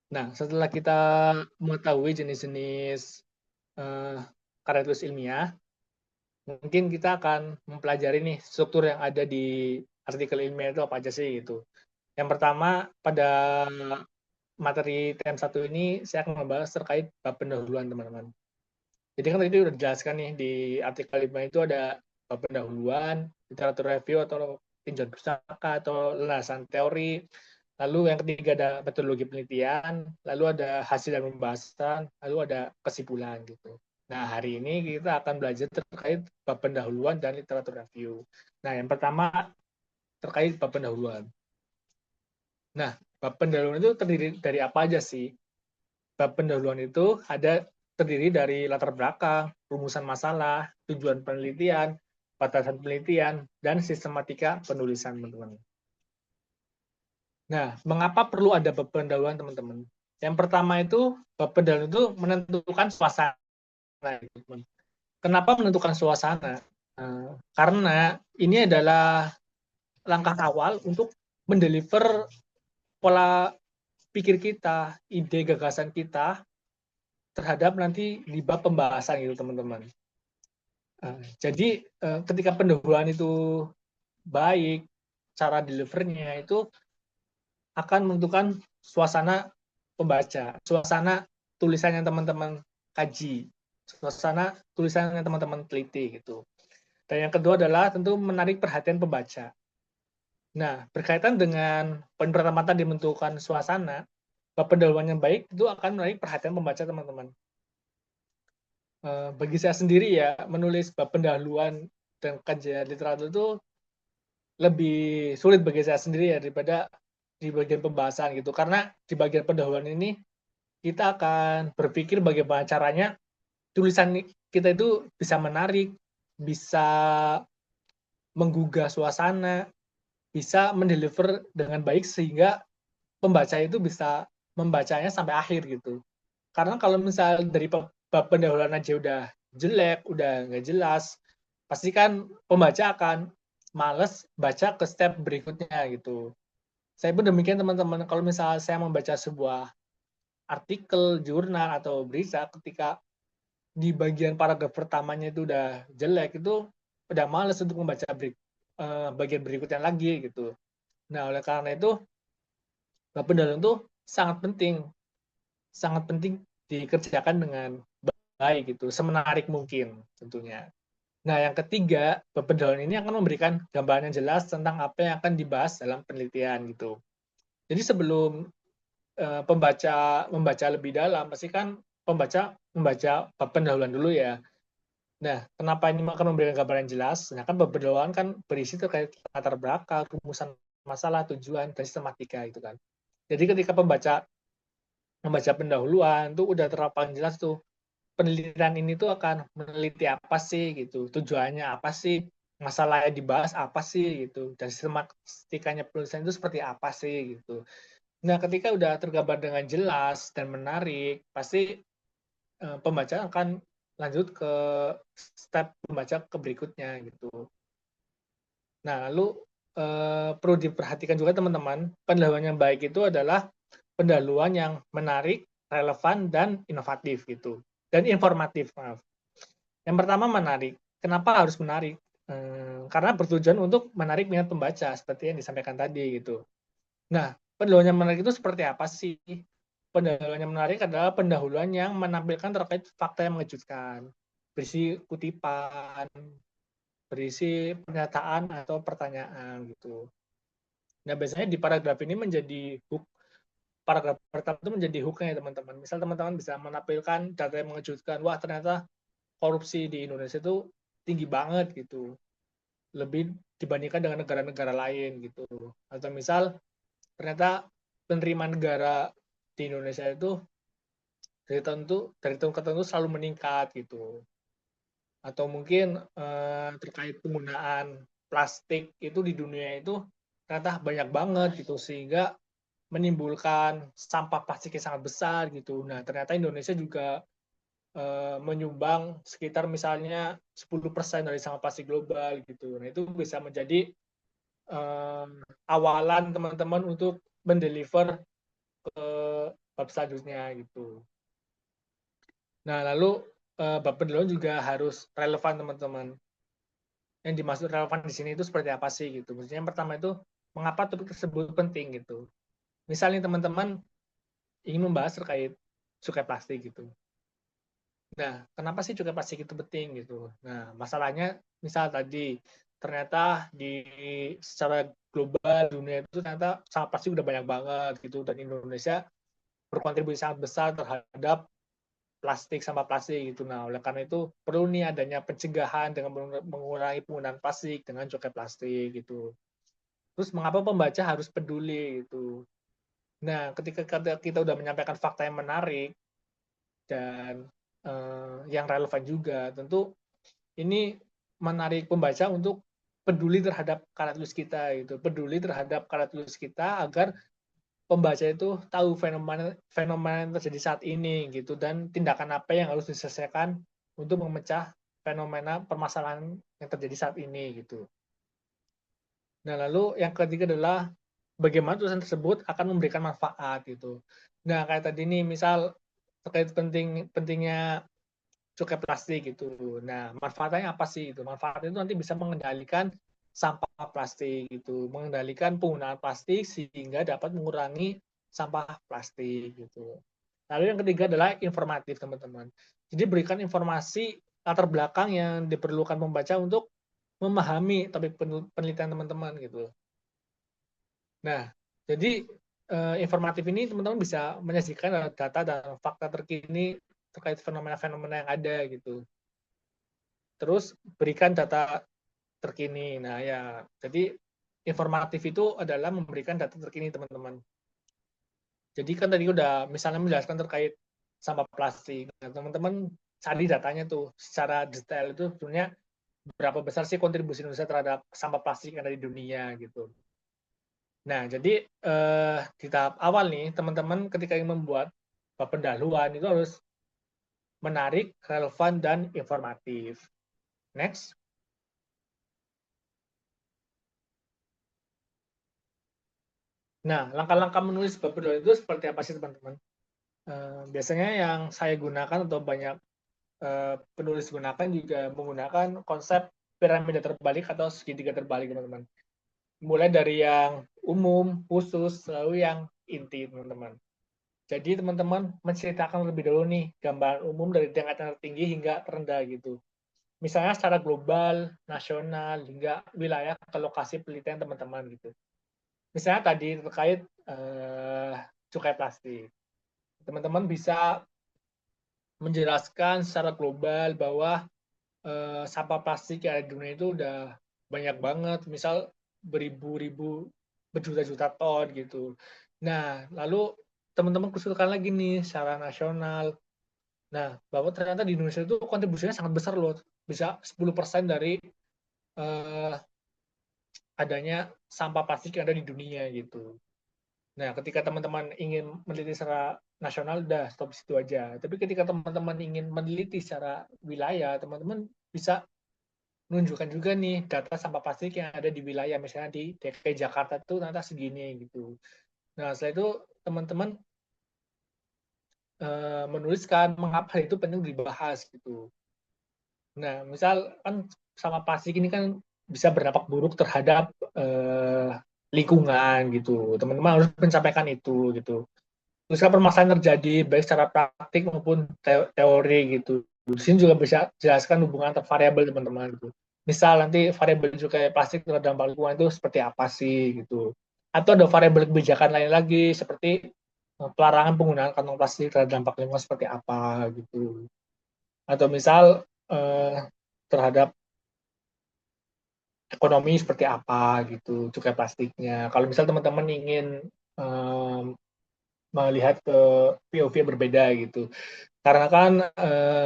Nah, setelah kita mengetahui jenis-jenis karya tulis ilmiah, mungkin kita akan mempelajari nih struktur yang ada di artikel ilmiah itu apa aja sih gitu. Yang pertama, pada materi TM1 ini saya akan membahas terkait bab pendahuluan, teman-teman. Jadi kan tadi udah dijelaskan nih di artikel 5 itu ada bab pendahuluan, literatur review atau tinjauan pustaka atau landasan teori. Lalu yang ketiga ada metodologi penelitian, lalu ada hasil dan pembahasan, lalu ada kesimpulan gitu. Nah, hari ini kita akan belajar terkait bab pendahuluan dan literatur review. Nah, yang pertama terkait bab pendahuluan. Nah, bab pendahuluan itu terdiri dari apa aja sih? Bab pendahuluan itu terdiri dari latar belakang, rumusan masalah, tujuan penelitian, batasan penelitian, dan sistematika penulisan, teman-teman. Nah, mengapa perlu ada bab pendahuluan, teman-teman? Yang pertama itu, bab pendahuluan itu menentukan suasana. Teman-teman. Kenapa menentukan suasana? Karena ini adalah langkah awal untuk mendeliver pola pikir kita, ide gagasan kita terhadap nanti di bab pembahasan gitu, teman-teman. Jadi ketika pendahuluan itu baik, cara delivernya itu akan menentukan suasana pembaca, suasana tulisan yang teman-teman kaji, suasana tulisan yang teman-teman teliti gitu. Dan yang kedua adalah tentu menarik perhatian pembaca. Nah, berkaitan dengan poin pertama tadi menentukan suasana, bab pendahuluan yang baik itu akan menarik perhatian pembaca, teman-teman. Bagi saya sendiri ya, menulis bab pendahuluan dan kajian literatur itu lebih sulit bagi saya sendiri ya daripada di bagian pembahasan gitu. Karena di bagian pendahuluan ini kita akan berpikir bagaimana caranya tulisan kita itu bisa menarik, bisa menggugah suasana, bisa mendeliver dengan baik sehingga pembaca itu bisa membacanya sampai akhir gitu. Karena kalau misal dari bab pendahuluan aja udah jelek, udah nggak jelas, pasti kan pembaca akan males baca ke step berikutnya gitu. Saya pun demikian, teman-teman. Kalau misalnya saya membaca sebuah artikel, jurnal, atau berita, ketika di bagian paragraf pertamanya itu udah jelek, itu udah males untuk membaca bagian berikutnya lagi gitu. Nah, oleh karena itu, pendahuluan itu sangat penting dikerjakan dengan baik gitu, semenarik mungkin tentunya. Nah, yang ketiga, pendahuluan ini akan memberikan gambaran yang jelas tentang apa yang akan dibahas dalam penelitian gitu. Jadi sebelum pembaca membaca lebih dalam, pasti kan pembaca membaca bab pendahuluan dulu ya. Nah, kenapa ini akan memberikan gambaran yang jelas? Nah, kan bab pendahuluan kan berisi terkait latar belakang, rumusan masalah, tujuan, dan sistematika itu kan. Jadi ketika pembaca membaca pendahuluan tuh udah terapkan jelas tuh penelitian ini tuh akan meneliti apa sih gitu, tujuannya apa sih, masalah yang dibahas apa sih gitu, dan sistematikanya penulisan itu seperti apa sih gitu. Nah, ketika udah tergambar dengan jelas dan menarik, pasti pembaca akan lanjut ke step pembaca ke berikutnya gitu. Nah, lalu perlu diperhatikan juga, teman-teman, pendahuluan yang baik itu adalah pendahuluan yang menarik, relevan, dan inovatif gitu. Dan informatif, maaf. Yang pertama menarik. Kenapa harus menarik? Karena bertujuan untuk menarik minat pembaca, seperti yang disampaikan tadi gitu. Nah, pendahuluan yang menarik itu seperti apa sih? Pendahuluan yang menarik adalah pendahuluan yang menampilkan terkait fakta yang mengejutkan, berisi kutipan, berisi pernyataan atau pertanyaan gitu. Nah, biasanya di paragraf ini menjadi hook. Paragraf pertama itu menjadi hooknya ya, teman-teman. Misal teman-teman bisa menampilkan data yang mengejutkan, wah ternyata korupsi di Indonesia itu tinggi banget gitu, lebih dibandingkan dengan negara-negara lain gitu. Atau misal ternyata penerimaan negara di Indonesia itu dari tahun ke tahun itu selalu meningkat gitu. Atau mungkin terkait penggunaan plastik itu di dunia itu ternyata banyak banget gitu, sehingga menimbulkan sampah plastik yang sangat besar gitu. Nah, ternyata Indonesia juga menyumbang sekitar misalnya 10% dari sampah plastik global gitu. Nah, itu bisa menjadi awalan teman-teman untuk mendeliver ke bab selanjutnya gitu. Nah, lalu bab pendahuluan juga harus relevan teman-teman. Yang dimaksud relevan di sini itu seperti apa sih gitu. Maksudnya yang pertama itu mengapa topik tersebut penting gitu. Misalnya teman-teman ingin membahas terkait cukai plastik gitu. Nah, kenapa sih cukai plastik itu penting gitu? Nah, masalahnya misal tadi ternyata secara global dunia itu ternyata sampah plastik udah banyak banget gitu, dan Indonesia berkontribusi sangat besar terhadap sampah plastik gitu. Nah, oleh karena itu perlu nih adanya pencegahan dengan mengurangi penggunaan plastik dengan cukai plastik gitu. Terus mengapa pembaca harus peduli gitu? Nah, ketika kita udah menyampaikan fakta yang menarik dan yang relevan juga, tentu ini menarik pembaca untuk peduli terhadap karya tulis kita gitu, peduli terhadap karya tulis kita agar pembaca itu tahu fenomena yang terjadi saat ini gitu, dan tindakan apa yang harus diselesaikan untuk memecah fenomena permasalahan yang terjadi saat ini gitu. Nah, lalu yang ketiga adalah bagaimana tulisan tersebut akan memberikan manfaat gitu. Nah, kayak tadi nih misal terkait pentingnya cukai plastik gitu. Nah, manfaatnya apa sih itu? Manfaatnya itu nanti bisa mengendalikan sampah plastik gitu, mengendalikan penggunaan plastik sehingga dapat mengurangi sampah plastik gitu. Lalu yang ketiga adalah informatif, teman-teman. Jadi berikan informasi latar belakang yang diperlukan membaca untuk memahami topik penelitian teman-teman gitu. Nah, jadi informatif ini teman-teman bisa menyajikan data dan fakta terkini terkait fenomena-fenomena yang ada gitu. Terus berikan data terkini. Nah ya, jadi informatif itu adalah memberikan data terkini teman-teman. Jadi kan tadi udah misalnya menjelaskan terkait sampah plastik. Nah, teman-teman cari datanya tuh secara detail itu sebenarnya berapa besar sih kontribusi Indonesia terhadap sampah plastik yang ada di dunia gitu. Nah, jadi di tahap awal nih, teman-teman ketika ingin membuat pendahuluan itu harus menarik, relevan, dan informatif. Next. Nah, langkah-langkah menulis bab pendahuluan itu seperti apa sih teman-teman? Biasanya yang saya gunakan atau banyak penulis gunakan juga menggunakan konsep piramida terbalik atau segitiga terbalik teman-teman. Mulai dari yang umum, khusus, lalu yang inti teman-teman. Jadi teman-teman menceritakan lebih dulu nih gambaran umum dari tingkat yang tertinggi hingga terendah gitu. Misalnya secara global, nasional, hingga wilayah ke lokasi penelitian teman-teman gitu. Misalnya tadi terkait cukai plastik. Teman-teman bisa menjelaskan secara global bahwa sampah plastik yang ada di dunia itu udah banyak banget, misal beribu-ribu, berjuta-juta ton gitu. Nah, lalu teman-teman khususkan lagi nih secara nasional. Nah, bahwa ternyata di Indonesia itu kontribusinya sangat besar loh, bisa 10% dari eh, adanya sampah plastik yang ada di dunia gitu. Nah, ketika teman-teman ingin meneliti secara nasional, udah stop situ aja. Tapi ketika teman-teman ingin meneliti secara wilayah, teman-teman bisa menunjukkan juga nih data sampah plastik yang ada di wilayah, misalnya di DKI Jakarta itu ternyata segini gitu. Nah, setelah itu teman-teman menuliskan mengapa itu penting dibahas gitu. Nah, misal kan sampah plastik ini kan bisa berdampak buruk terhadap lingkungan gitu. Teman-teman harus menyampaikan itu gitu. Terus kan permasalahan terjadi baik secara praktik maupun teori gitu. Di sini juga bisa jelaskan hubungan antar variabel teman-teman gitu. Misal nanti variabel cukai plastik terhadap dampak lingkungan itu seperti apa sih gitu. Atau ada variabel kebijakan lain lagi seperti pelarangan penggunaan kantong plastik terhadap dampak lingkungan seperti apa gitu. Atau misal terhadap ekonomi seperti apa gitu cukai plastiknya. Kalau misal teman-teman ingin melihat ke POV yang berbeda gitu. Karena kan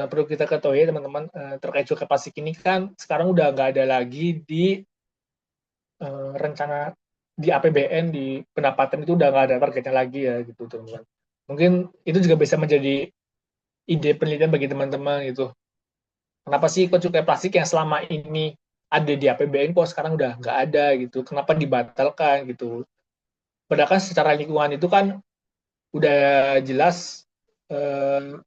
perlu kita ketahui teman-teman terkait cukai plastik ini kan sekarang udah nggak ada lagi di rencana di APBN, di pendapatan itu udah nggak ada targetnya lagi ya gitu teman-teman. Mungkin itu juga bisa menjadi ide penelitian bagi teman-teman gitu. Kenapa sih kok cukai plastik yang selama ini ada di APBN kok sekarang udah nggak ada gitu? Kenapa dibatalkan gitu? Padahal kan secara lingkungan itu kan udah jelas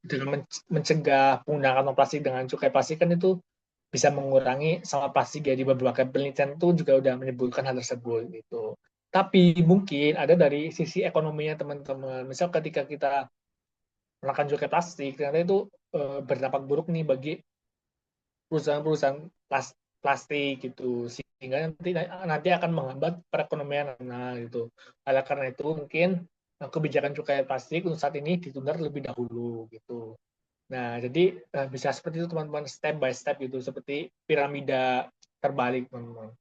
dengan mencegah penggunaan kantong plastik dengan cukai plastik kan itu bisa mengurangi sampah plastik ya, di beberapa penelitian itu juga udah menyebutkan hal tersebut gitu. Tapi mungkin ada dari sisi ekonominya teman-teman. Misal ketika kita melakukan cukai plastik, ternyata itu berdampak buruk nih bagi perusahaan-perusahaan plastik gitu, sehingga nanti akan menghambat perekonomian gitu. Oleh karena itu mungkin kebijakan cukai plastik untuk saat ini ditunda terlebih dahulu gitu. Nah, jadi bisa seperti itu teman-teman, step by step gitu, seperti piramida terbalik teman-teman.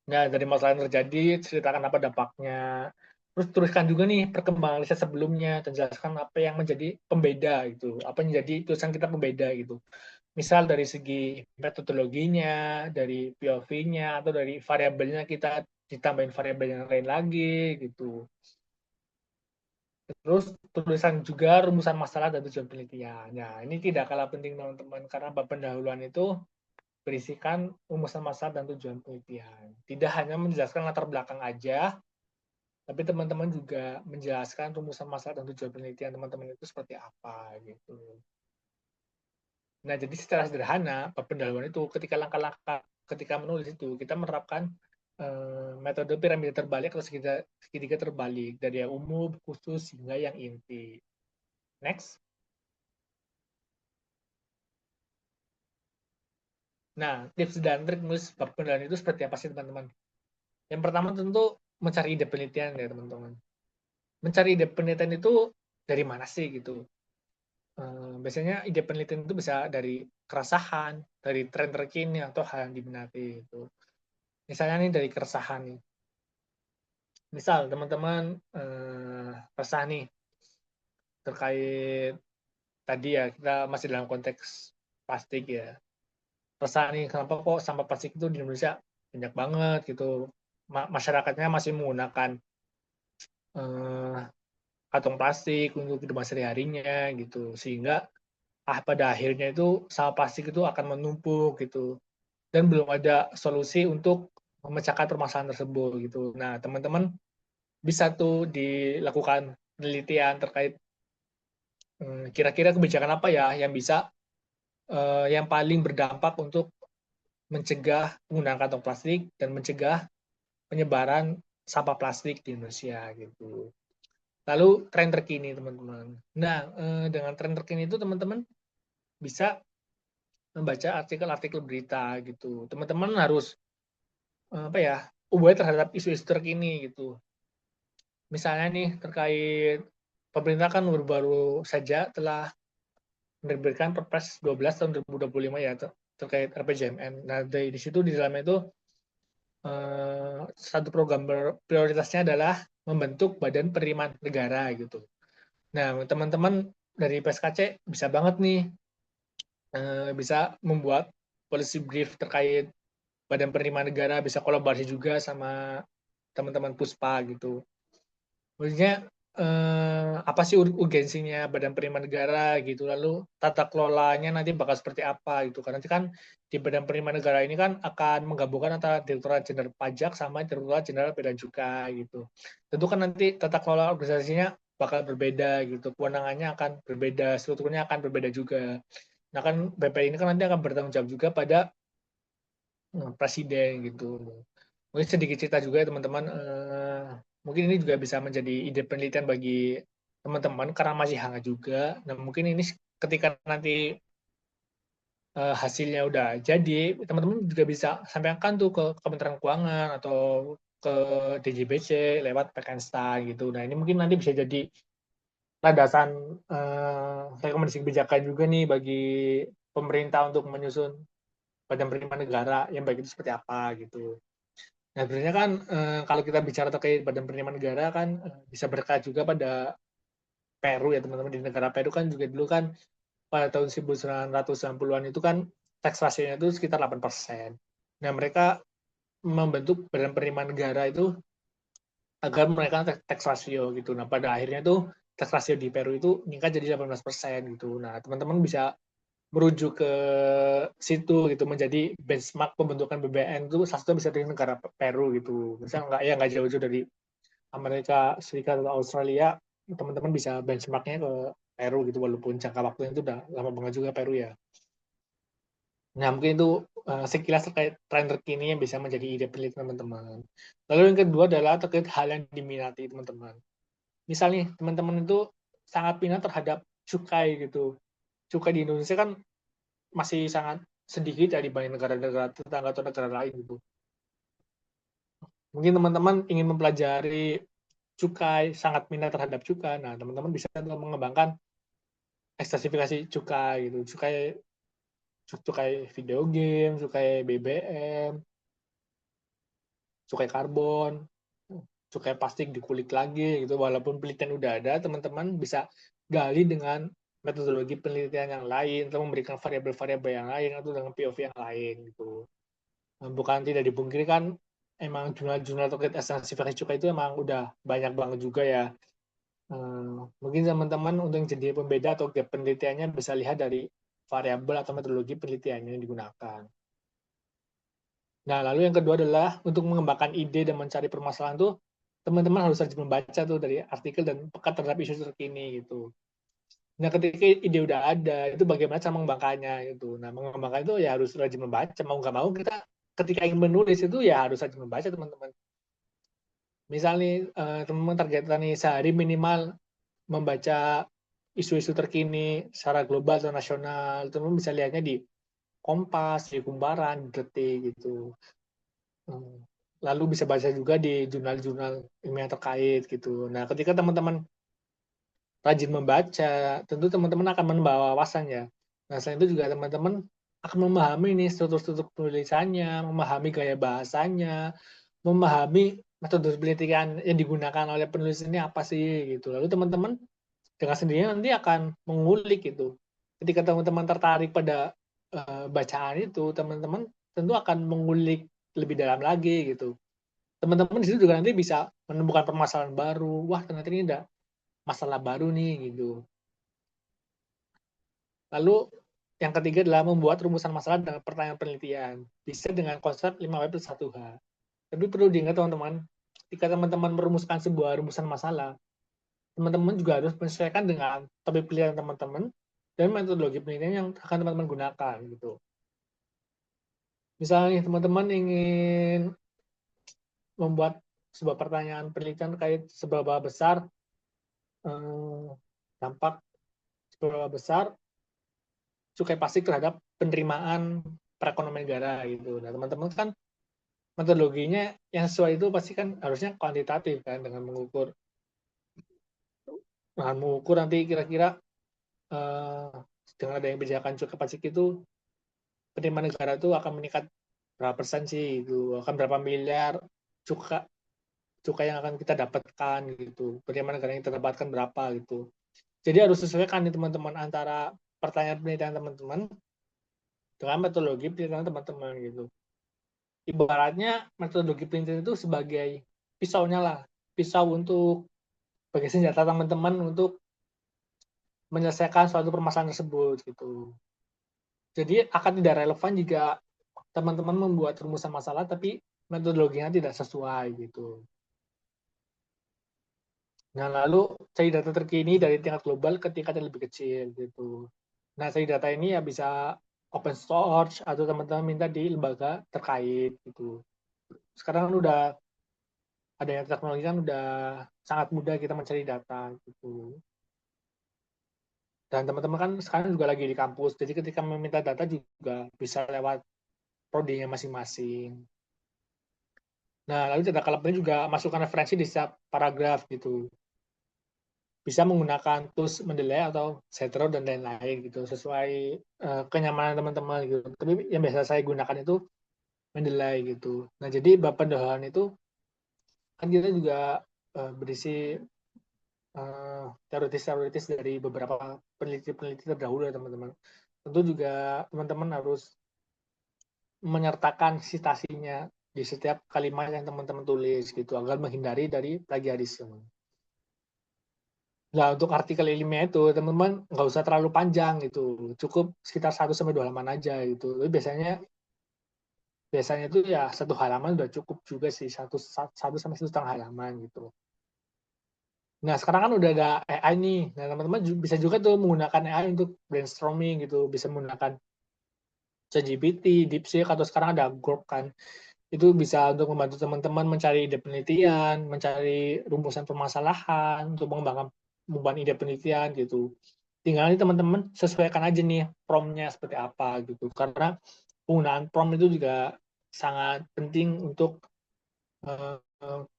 Nah, dari masalah yang terjadi, ceritakan apa dampaknya. Terus tuliskan juga nih perkembangan riset sebelumnya, dan jelaskan apa yang menjadi pembeda gitu, apa yang menjadi tulisan kita pembeda gitu. Misal dari segi metodologinya, dari POV-nya, atau dari variabelnya kita ditambahin variabel yang lain lagi gitu. Terus tulisan juga rumusan masalah dan tujuan penelitian. Nah, ini tidak kalah penting teman-teman, karena bab pendahuluan itu berisikan rumusan masalah dan tujuan penelitian. Tidak hanya menjelaskan latar belakang aja, tapi teman-teman juga menjelaskan rumusan masalah dan tujuan penelitian teman-teman itu seperti apa gitu. Nah, jadi secara sederhana, pendahuluan itu langkah-langkah ketika menulis itu, kita menerapkan metode piramida terbalik atau segitiga terbalik, dari yang umum, khusus, hingga yang inti. Next. Nah, tips dan trik menulis bab pendahuluan itu seperti apa sih teman-teman? Yang pertama tentu mencari ide penelitian ya teman-teman. Mencari ide penelitian itu dari mana sih gitu? Biasanya ide penelitian itu bisa dari keresahan, dari tren terkini, atau hal yang diminati itu. Misalnya nih dari keresahan nih. Misal teman-teman resah nih terkait tadi ya, kita masih dalam konteks plastik ya. Resah nih kenapa kok sampah plastik itu di Indonesia banyak banget gitu. Masyarakatnya masih menggunakan eh, kantong plastik untuk kehidupan sehari-harinya gitu, sehingga pada akhirnya itu sampah plastik itu akan menumpuk gitu, dan belum ada solusi untuk memecahkan permasalahan tersebut gitu. Nah, teman-teman bisa tuh dilakukan penelitian terkait kira-kira kebijakan apa ya yang bisa yang paling berdampak untuk mencegah penggunaan kantong plastik dan mencegah penyebaran sampah plastik di Indonesia gitu. Lalu tren terkini teman-teman. Nah, dengan tren terkini itu teman-teman bisa membaca artikel-artikel berita gitu. Teman-teman harus apa ya, aware terhadap isu-isu terkini gitu. Misalnya nih terkait pemerintah kan baru saja telah menerbitkan Perpres 12 tahun 2025 ya terkait RPJMN. Nah, di situ di dalamnya itu satu program prioritasnya adalah membentuk Badan Penerimaan Negara gitu. Nah, teman-teman dari PSKC bisa banget nih bisa membuat policy brief terkait Badan Penerimaan Negara, bisa kolaborasi juga sama teman-teman Puspa gitu. Maksudnya apa sih urgensinya Badan Penerimaan Negara gitu, lalu tata kelolanya nanti bakal seperti apa gitu. Karena nanti kan di Badan Penerimaan Negara ini kan akan menggabungkan antara Direktorat Jenderal Pajak sama Direktorat Jenderal Bea dan Cukai gitu. Tentu kan nanti tata kelola organisasinya bakal berbeda gitu, kewenangannya akan berbeda, strukturnya akan berbeda juga. Nah kan BPI ini kan nanti akan bertanggung jawab juga pada presiden gitu. Mungkin sedikit cerita juga ya teman-teman. Mungkin ini juga bisa menjadi ide penelitian bagi teman-teman karena masih hangat juga. Nah mungkin ini ketika nanti hasilnya udah jadi, teman-teman juga bisa sampaikan tuh ke Kementerian Keuangan atau ke DJBC lewat Pekensta gitu. Nah ini mungkin nanti bisa jadi landasan rekomendasi kebijakan juga nih bagi pemerintah untuk menyusun Badan Penerimaan Negara yang baik itu seperti apa gitu. Nah, sebenarnya kan kalau kita bicara terkait Badan Penerimaan Negara kan bisa berkat juga pada Peru ya teman-teman. Di negara Peru kan juga dulu kan pada tahun 1990-an itu kan tax ratio-nya itu sekitar 8%. Nah, mereka membentuk Badan Penerimaan Negara itu agar mereka tax ratio gitu. Nah, pada akhirnya tuh tax ratio di Peru itu meningkat jadi 18% gitu. Nah, teman-teman bisa merujuk ke situ gitu, menjadi benchmark pembentukan BBN itu salah satu bisa dari negara Peru gitu. Misalnya nggak jauh-jauh dari Amerika Serikat atau Australia, teman-teman bisa benchmarknya ke Peru gitu, walaupun jangka waktunya itu udah lama banget juga Peru ya. Nah, mungkin itu sekilas terkait tren terkini yang bisa menjadi ide penelitian teman-teman. Lalu yang kedua adalah terkait hal yang diminati teman-teman. Misalnya teman-teman itu sangat minat terhadap cukai gitu. Cukai di Indonesia kan masih sangat sedikit ya dibanding negara-negara tetangga atau negara lain gitu. Mungkin teman-teman ingin mempelajari cukai, sangat minat terhadap cukai. Nah, teman-teman bisa mengembangkan ekstrasifikasi cukai gitu. Cukai video game, cukai BBM, cukai karbon, cukai plastik dikulik lagi gitu. Walaupun penelitian udah ada, teman-teman bisa gali dengan metodologi penelitian yang lain atau memberikan variabel-variabel yang lain atau dengan POV yang lain gitu. Bukan tidak dipungkiri kan emang jurnal-jurnal terkait ekstensifikasi cukai itu emang udah banyak banget juga ya. Mungkin teman-teman untuk yang jadi pembeda atau gap penelitiannya bisa lihat dari variabel atau metodologi penelitiannya yang digunakan. Nah, lalu yang kedua adalah untuk mengembangkan ide dan mencari permasalahan tuh teman-teman harus rajin membaca tuh dari artikel dan peka terhadap isu terkini gitu. Nah, ketika ide udah ada, itu bagaimana cara mengembangkannya gitu. Nah, mengembangkan itu ya harus rajin membaca. Mau nggak mau kita ketika ingin menulis itu ya harus rajin membaca teman-teman. Misalnya teman-teman targetkan nih sehari minimal membaca isu-isu terkini secara global atau nasional. Teman-teman bisa lihatnya di Kompas, di Kumparan, di Detik gitu. Lalu bisa baca juga di jurnal-jurnal ilmiah terkait gitu. Nah, ketika teman-teman rajin membaca, tentu teman-teman akan menambah wawasan ya. Nah, selain itu juga teman-teman akan memahami nih struktur-struktur penulisannya, memahami gaya bahasanya, memahami metode penelitian yang digunakan oleh penulis ini apa sih gitu. Lalu teman-teman dengan sendirinya nanti akan mengulik gitu. Ketika teman-teman tertarik pada bacaan itu, teman-teman tentu akan mengulik lebih dalam lagi gitu. Teman-teman di situ juga nanti bisa menemukan permasalahan baru. Wah, ternyata ini ada masalah baru nih gitu. Lalu yang ketiga adalah membuat rumusan masalah dengan pertanyaan penelitian. Bisa dengan konsep 5W plus 1H. Tapi perlu diingat teman-teman, ketika teman-teman merumuskan sebuah rumusan masalah, teman-teman juga harus menyesuaikan dengan topik pilihan teman-teman dan metodologi penelitian yang akan teman-teman gunakan gitu. Misalnya teman-teman ingin membuat sebuah pertanyaan penelitian terkait seberapa besar dampak seberapa besar cukai plastik terhadap penerimaan perekonomian negara gitu. Nah, teman-teman kan metodologinya yang sesuai itu pasti kan harusnya kuantitatif kan dengan mengukur nanti kira-kira dengan ada yang kebijakan cukai plastik itu penerimaan negara itu akan meningkat berapa persen sih itu, akan berapa miliar cukai yang akan kita dapatkan gitu, penerimaan negara yang kita dapatkan berapa gitu. Jadi harus sesuaikan nih teman-teman antara pertanyaan penelitian teman-teman dengan metodologi penelitian teman-teman gitu. Ibaratnya metodologi penelitian itu sebagai pisaunya lah, pisau untuk sebagai senjata teman-teman untuk menyelesaikan suatu permasalahan tersebut gitu. Jadi akan tidak relevan jika teman-teman membuat rumusan masalah tapi metodologinya tidak sesuai gitu. Nah, lalu cari data terkini dari tingkat global ke tingkat yang lebih kecil gitu. Nah, cari data ini ya bisa open source atau teman-teman minta di lembaga terkait gitu. Sekarang kan udah adanya teknologi kan udah sangat mudah kita mencari data gitu. Dan teman-teman kan sekarang juga lagi di kampus, jadi ketika meminta data juga bisa lewat prodinya masing-masing. Nah, lalu data kolabnya juga masukkan referensi di setiap paragraf gitu. Bisa menggunakan tools Mendeley atau Zetro dan lain-lain gitu, sesuai kenyamanan teman-teman gitu. Tapi yang biasa saya gunakan itu Mendeley gitu. Nah, jadi bab pendahuluan itu kan kita juga berisi teoritis-teoritis dari beberapa peneliti-peneliti terdahulu ya teman-teman. Tentu juga teman-teman harus menyertakan citasinya di setiap kalimat yang teman-teman tulis gitu agar menghindari dari plagiarisme. Nah, untuk artikel ilmiah itu teman-teman nggak usah terlalu panjang gitu, cukup sekitar 1-2 halaman aja gitu. Tapi biasanya itu ya 1 halaman udah cukup juga sih, 1 sampai 1,5 halaman gitu. Nah, sekarang kan udah ada AI nih. Nah, teman-teman bisa juga tuh menggunakan AI untuk brainstorming gitu. Bisa menggunakan ChatGPT, DeepSeek, atau sekarang ada Grok kan. Itu bisa untuk membantu teman-teman mencari ide penelitian, mencari rumusan permasalahan, untuk mengembangkan beban ide penelitian gitu. Tinggal nanti teman-teman sesuaikan aja nih prompt-nya seperti apa gitu. Karena penggunaan prompt itu juga sangat penting untuk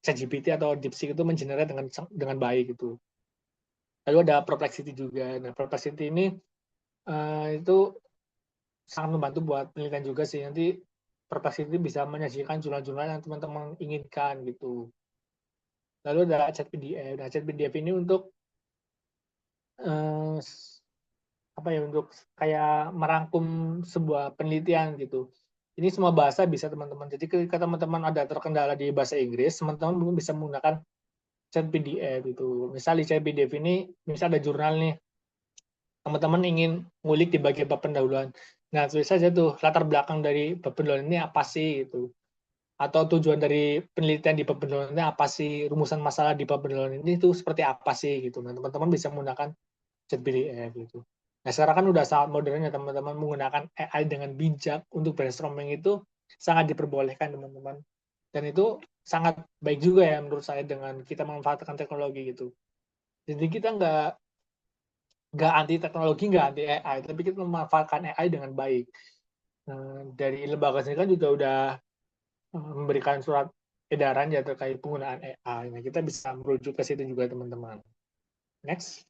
ChatGPT atau DeepSeek itu mengenerate dengan baik gitu. Lalu ada Perplexity juga. Nah, Perplexity ini itu sangat membantu buat penelitian juga sih. Nanti Perplexity bisa menyajikan jurnal-jurnal yang teman-teman inginkan gitu. Lalu ada ChatPDF. Nah, ChatPDF ini untuk eh, apa ya, untuk kayak merangkum sebuah penelitian gitu. Ini semua bahasa bisa teman-teman. Jadi ketika teman-teman ada terkendala di bahasa Inggris, teman-teman bisa menggunakan chat PDF itu. Misal di chat PDF ini, misal ada jurnal nih, teman-teman ingin ngulik di bagian bab pendahuluan. Nah, tulis saja tuh latar belakang dari bab pendahuluan ini apa sih itu. Atau tujuan dari penelitian di bab pendahuluan ini apa sih, rumusan masalah di bab pendahuluan ini itu seperti apa sih gitu. Nah, teman-teman bisa menggunakan chat PDF gitu. Nah, sekarang kan udah sangat modern ya teman-teman, menggunakan AI dengan bijak untuk brainstorming itu sangat diperbolehkan teman-teman. Dan itu sangat baik juga ya menurut saya dengan kita memanfaatkan teknologi gitu. Jadi kita nggak anti teknologi, nggak anti AI, tapi kita memanfaatkan AI dengan baik. Dari lembaga sendiri kan juga udah memberikan surat edaran ya terkait penggunaan AI. Nah, kita bisa merujuk ke situ juga teman-teman. Next.